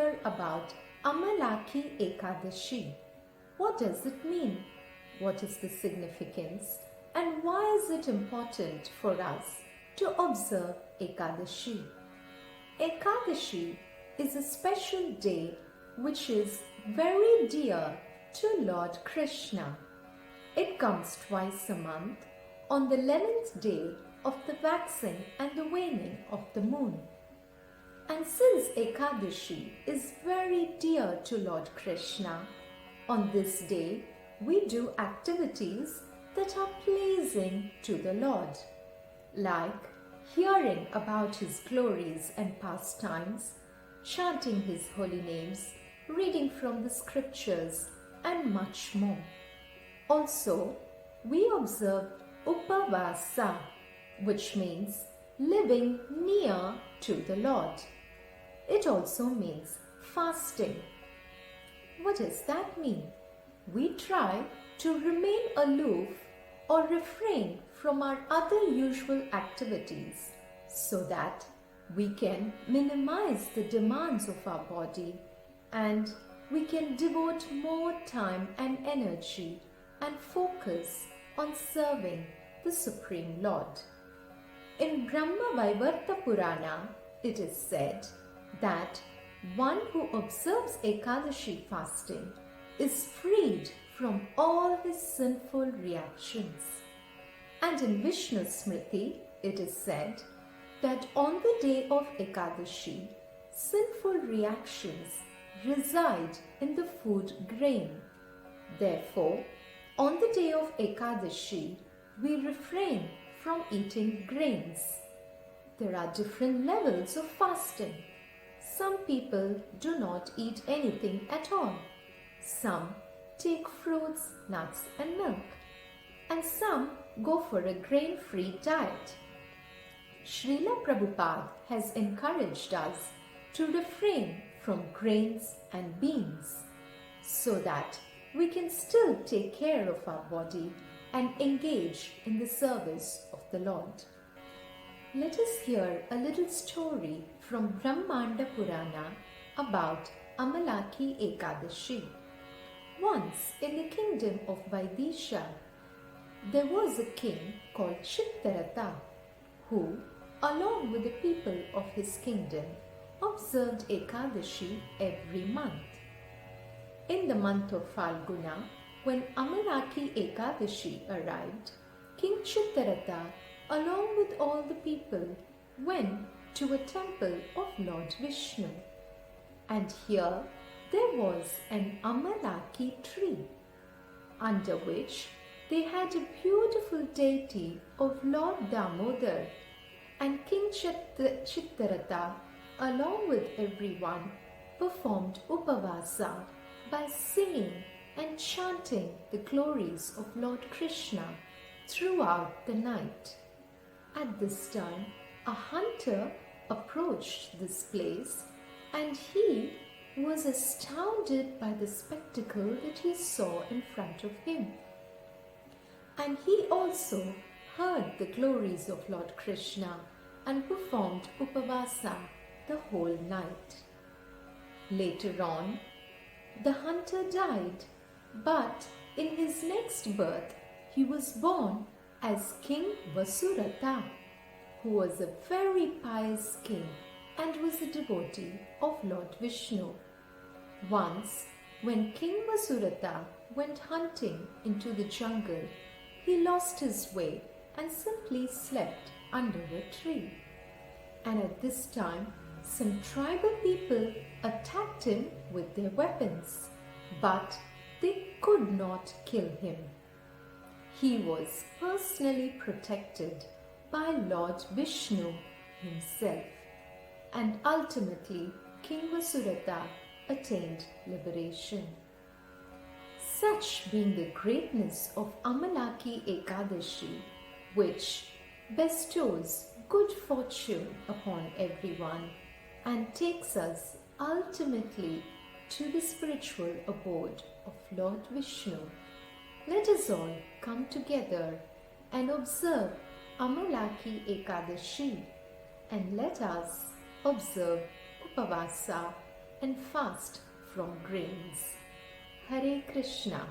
hear about Amalaki Ekadashi. What does it mean? What is the significance? And why is it important for us to observe Ekadashi? Ekadashi is a special day which is very dear to Lord Krishna. It comes twice a month on the 11th day of the waxing and the waning of the moon. And since Ekadashi is very dear to Lord Krishna, on this day we do activities that are pleasing to the Lord, like hearing about His glories and pastimes, chanting His holy names, reading from the scriptures, and much more. Also, we observe Upavasa, which means living near to the Lord. It also means fasting. What does that mean? We try to remain aloof or refrain from our other usual activities so that we can minimize the demands of our body and we can devote more time and energy and focus on serving the Supreme Lord. In Brahma Vaivarta Purana, it is said that one who observes Ekadashi fasting is freed from all his sinful reactions. And in Vishnu Smriti, it is said that on the day of Ekadashi, sinful reactions reside in the food grain. Therefore, on the day of Ekadashi, we refrain from eating grains. There are different levels of fasting. Some people do not eat anything at all. Some take fruits, nuts and milk. And some go for a grain-free diet. Srila Prabhupada has encouraged us to refrain from grains and beans so that we can still take care of our body and engage in the service of the Lord. Let us hear a little story from Brahmanda Purana about Amalaki Ekadashi. Once in the kingdom of Vaidisha, there was a king called Chittarata who, along with the people of his kingdom, observed Ekadashi every month. In the month of Falguna, when Amalaki Ekadashi arrived, King Chittarata, along with all the people, went to a temple of Lord Vishnu. And here there was an Amalaki tree, under which they had a beautiful deity of Lord Damodar, and King Chittarata, along with everyone, performed Upavasa by singing and chanting the glories of Lord Krishna throughout the night. At this time, a hunter approached this place and he was astounded by the spectacle that he saw in front of him. And he also heard the glories of Lord Krishna and performed Upavasa the whole night. Later on, the hunter died, but in his next birth, he was born as King Vasurata, who was a very pious king and was a devotee of Lord Vishnu. Once, when King Vasurata went hunting into the jungle, he lost his way and simply slept under a tree. And at this time, some tribal people attacked him with their weapons, but they could not kill him. He was personally protected by Lord Vishnu himself, and ultimately King Vasurata attained liberation. Such being the greatness of Amalaki Ekadashi, which bestows good fortune upon everyone and takes us ultimately to the spiritual abode of Lord Vishnu. Let us all come together and observe Amalaki Ekadashi, and let us observe Upavasa and fast from grains. Hare Krishna.